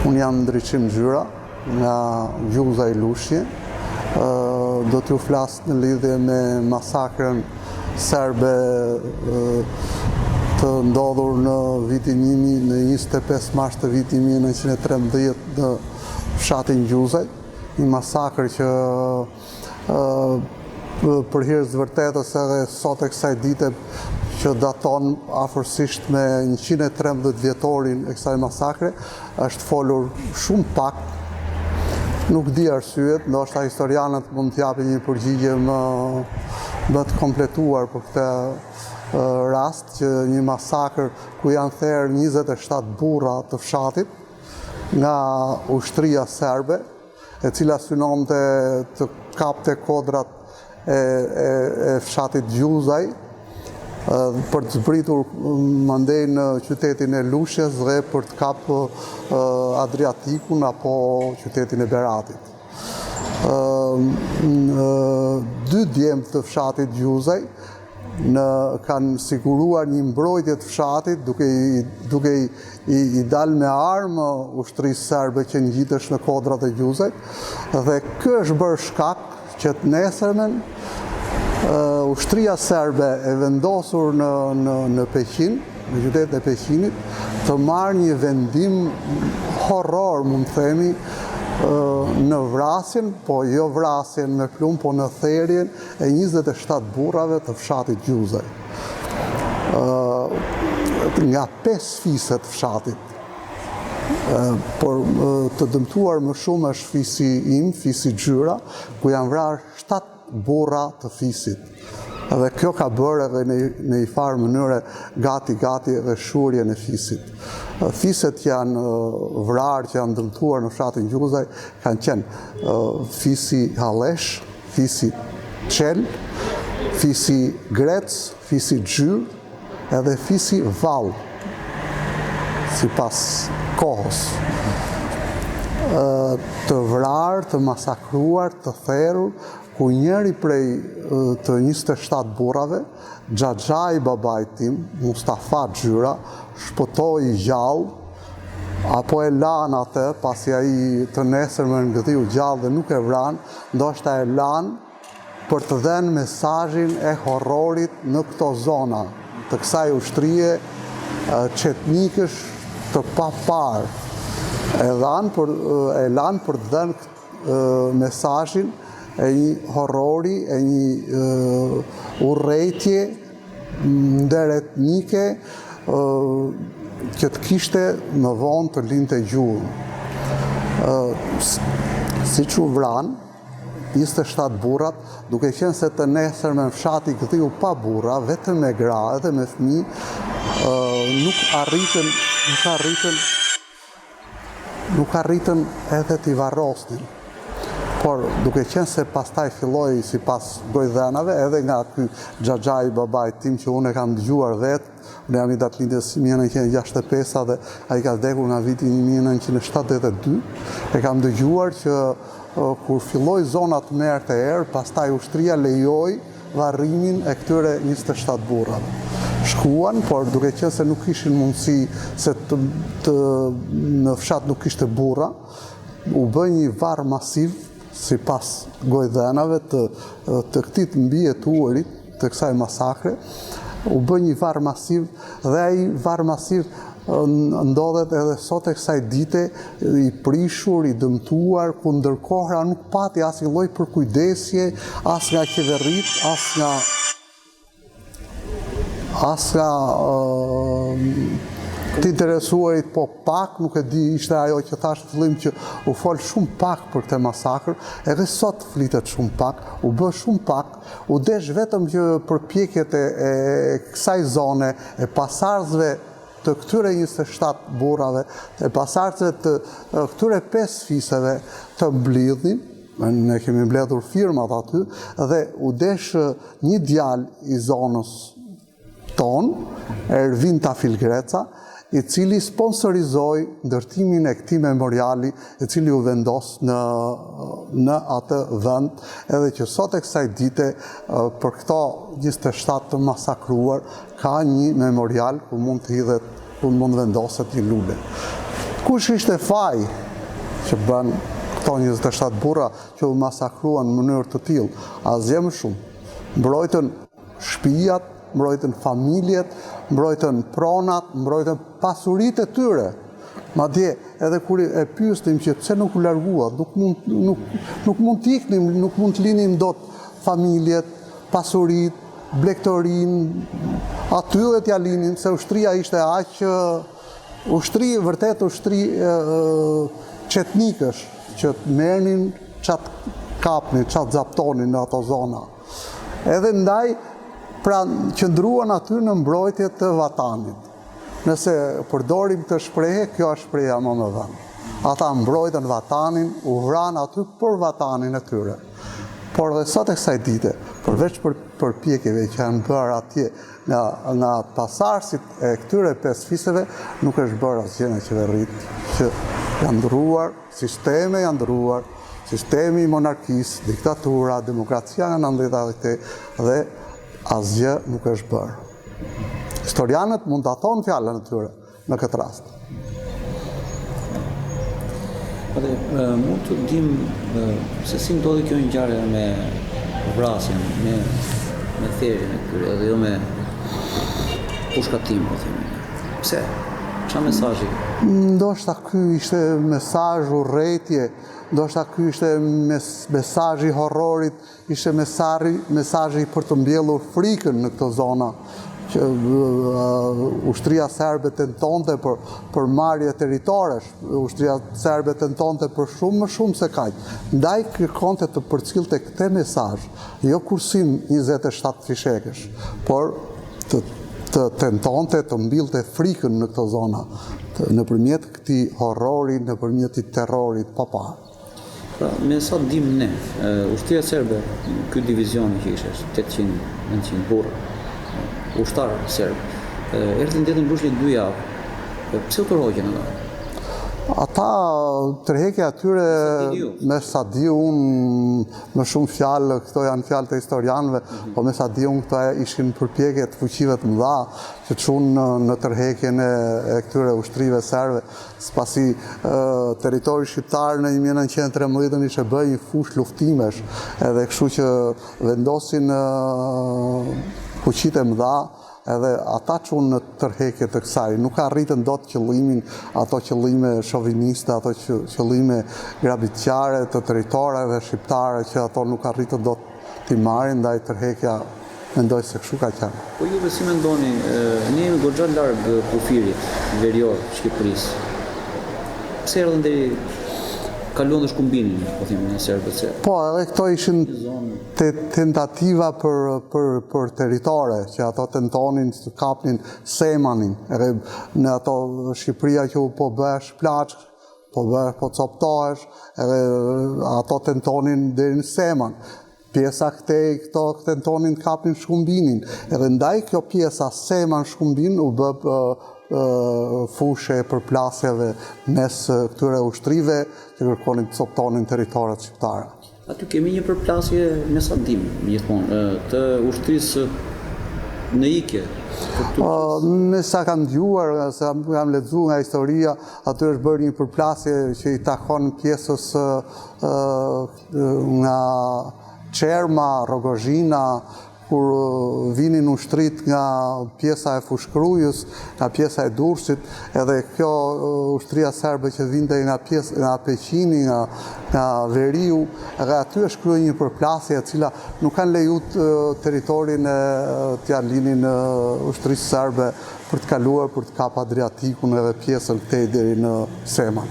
Unë jam Ndriçim Gjyra, nga Gjuza i Lushje. Do t'ju flas në lidhje me masakrën serbe të ndodhur në vitin 25 mars të vitit 1913 në fshatin Gjuzaj. Një masakër që për hir të vërtetës edhe sot e kësaj dite që daton afërsisht me 113 vjetorin e kësaj masakre, është folur shumë pak. Nuk di arsyet, ndoshta historianët mund të japin një përgjigje më të kompletuar për këtë rast, që një masakër ku janë therrë 27 burra të fshatit nga ushtria serbe, e cila synonte të kapte kodrat e fshatit Gjuzaj, për të zbritur mandej në qytetin e Lushjes dhe për të kapë Adriatikun apo qytetin e Beratit. Dy djemt të fshatit Gjuzaj kanë siguruar një mbrojtje të fshatit duke i dalë me armë ushtrisë serbe që ngjitesh në kodrat e Gjuzajt, dhe ky është bërë shkak që të nesërmen ushtria serbe e vendosur në Peqin, në qytetin e Peqinit, të marrë një vendim horror, mund të themi, në vrasjen, po jo vrasjen me plumb, po në therrjen e 27 burrave të fshatit Gjuzaj. Nga 5 fise të fshatit. Por të dëmtuar më shumë është fisi im, fisi Gjyra, ku janë vrarë 7 burra të fisit. Dhe kjo ka bërë edhe në një farë mënyre gati edhe shurjen e fisit. Fiset janë vrarë, që janë dëmtuar në fshatin Gjuzaj, kanë qenë fisi Hallesh, fisi Qel, fisi Grec, fisi Gjyr, edhe fisi Vall, sipas kohës. Të vrarë, të masakruar, të therrur, ku njëri prej të 27 burrave, xhaxhai babait tim, Mustafa Gjyra, shpëtoi gjallë, apo e lan atë, pasi ai të nesërmen gdhiu gjallë dhe nuk e vran, ndoshta e lan për të dhënë mesazhin e horrorit në këto zona të kësaj ushtrie çetnikësh të paparë. E lan për të dhënë mesazhin e një horrori, e një urrejtje nderetnike që të kishte më vonë të lindte gjuhën. Siç u vran 27 burrat, duke qenë se të nesërmen fshati gdhiu pa burra, vetëm me gra edhe me fëmijë, nuk arritën edhe t'i varrosnin. Por duke qenë se pastaj filloi sipas gojdhenave, edhe nga ky xhaxhai babait tim që unë e kam dëgjuar vetë, unë jam i datëlindjes 1965 dhe ai ka vdekur nga viti 1972, e kam dëgjuar që kur filloi zona të merrte erë, pastaj ushtria lejoi varrimin e këtyre 27 burrave. Shkuan, por duke qenë se nuk kishin mundësi, se në fshat nuk kishte burra, u bë një varr masiv, sipas gojdhenave të këtij të mbijetuarit të kësaj masakre, u bë një varr masiv, dhe ai varr masiv ndodhet edhe sot e kësaj dite, i prishur, i dëmtuar, ku ndërkohëra nuk pati asnjë lloj përkujdesje, as nga qeverit, as nga të interesuarit, po pak, nuk e di, ishte ajo që thash në fillim që u fol shumë pak për këtë masakër, edhe sot flitet shumë pak, u bë shumë pak, u desh vetëm që përpjekjet e kësaj zone, e pasardhësve të këtyre 27 burrave, e pasardhësve të këtyre 5 fiseve të mblidhin, ne kemi mbledhur firmat aty, dhe u desh një djalë i zonës tonë, Ervin Tafil Greca, i cili sponsorizoi ndërtimin e këtij memoriali, i cili u vendos në atë vend, edhe që sot e kësaj dite për këto 27 të masakruar ka një memorial ku mund të hidhet, ku mund vendoset një lule. Kush ishte faj që bën këto 27 burra që u masakruan në mënyrë të tillë? Asgjë më shumë. Mbrojtën shtëpiat, mbrojtën familjet, mbrojtën pronat, mbrojtën pasuritë e tyre. Madje edhe kur e pyesnim që pse nuk u larguat, nuk mund të iknim, nuk mund të linim dot familjet, pasuritë, blegtorinë, aty dhe t'ja linin, se ushtria ishte aq ushtri, vërtet ushtri çetnikësh që merrnin çat kapnin, çat zaptonin në ato zona. Edhe ndaj pra qëndruan aty në mbrojtje të vatanit. Nëse përdorim këtë shprehje, kjo është shprehja më e dhënë. Ata mbrojtën vatanin, u vranë aty për vatanin e tyre. Por dhe sot e kësaj dite, përveç përpjekjeve që janë bërë atje nga pasardhësit e këtyre 5 fisëve, nuk është bërë asgjë në qeverit që janë ndryruar, sisteme janë ndryruar, sistemi i monarkisë, diktatura, demokracia nga 90-të dhe asgjë nuk është bërë. Historianët mund të thonë fjalën e tyre në këtë rast. Mund të dim se si ndodhi kjo ngjarje me vrasjen, me thirrjen e këtyre, edhe jo me pushkatim, po themi. Pse? Çfarë mesazhi? Ndoshta ky ishte mesazh urrëtie, ndoshta ky ishte mesazhi horrorit, ishte mesazhi për të mbjellur frikën në këto zona që ushtria serbe tentonte për marrje territoresh, ushtria serbe tentonte për shumë më shumë se kaq. Ndaj kërkonte të përcillte këtë mesazh, jo kursim 27 fishekësh, por të tentonte të mbillte frikën në këto zona, nëpërmjet këtij horrori, nëpërmjet këtij terrorit pa parë. Pra, me sa dim ne, ushtria serbe, ky divizion që ishte 800-900 burra, ushtar serb, erdhën deri në mbrojtje 2 javë. Pse u tërhoqën ata? Ata tërheqja atyre, me sa di unë, më shumë fjalë, këto janë fjalë të historianëve, po me sa di unë këto ishin përpjekje të fuqive të mëdha që çunë në tërheqjen e këtyre ushtrive serbe, spasi territori shqiptar në 1913 ishte bërë një fushë luftimesh, edhe kështu që vendosin fuqitë e mëdha, edhe ata çunë në tërheqje të kësaj, nuk arritën dot qëllimin, ato qëllime shoviniste, ato qëllime grabitqare të territoreve shqiptare që ato nuk arritën dot t'i marrin, ndaj tërheqja mendoj se kështu ka qenë. Po juve si mendoni, ne jemi goxha larg kufirit verior Shqipërisë. Pse erdhën deri kaluan të shkumbinin, po themi në serbët. Po, edhe këto ishin tentativa për territore, që ato tentonin të kapnin Semanin, edhe në ato Shqipëria që po bëhesh plaçk, po coptohesh, edhe ato tentonin deri në Seman. Pjesa këto tentonin të kapnin Shkumbinin, edhe ndaj kjo pjesa Seman Shkumbin u bë fushë e përplasjeve mes këtyre ushtrive që kërkonin të coptonin territoret shqiptare. Aty kemi një përplasje me sa dim, gjithmonë, të ushtrisë në ikje. Me sa kam dëgjuar, se kam lexuar nga historia, aty është bërë një përplasje që i takon pjesës nga Çerma, Rogozhina, kur vinin ushtrit nga pjesa e Fushkrujës, nga pjesa e Durrësit, edhe kjo ushtria serbe që vinte nga Peqini, nga Veriu, edhe aty është kryer një përplasje e cila nuk kanë lejuar territorin t'ia linin ushtrisë serbe për të kaluar për të kap Adriatikun edhe pjesën këtej deri në Seman.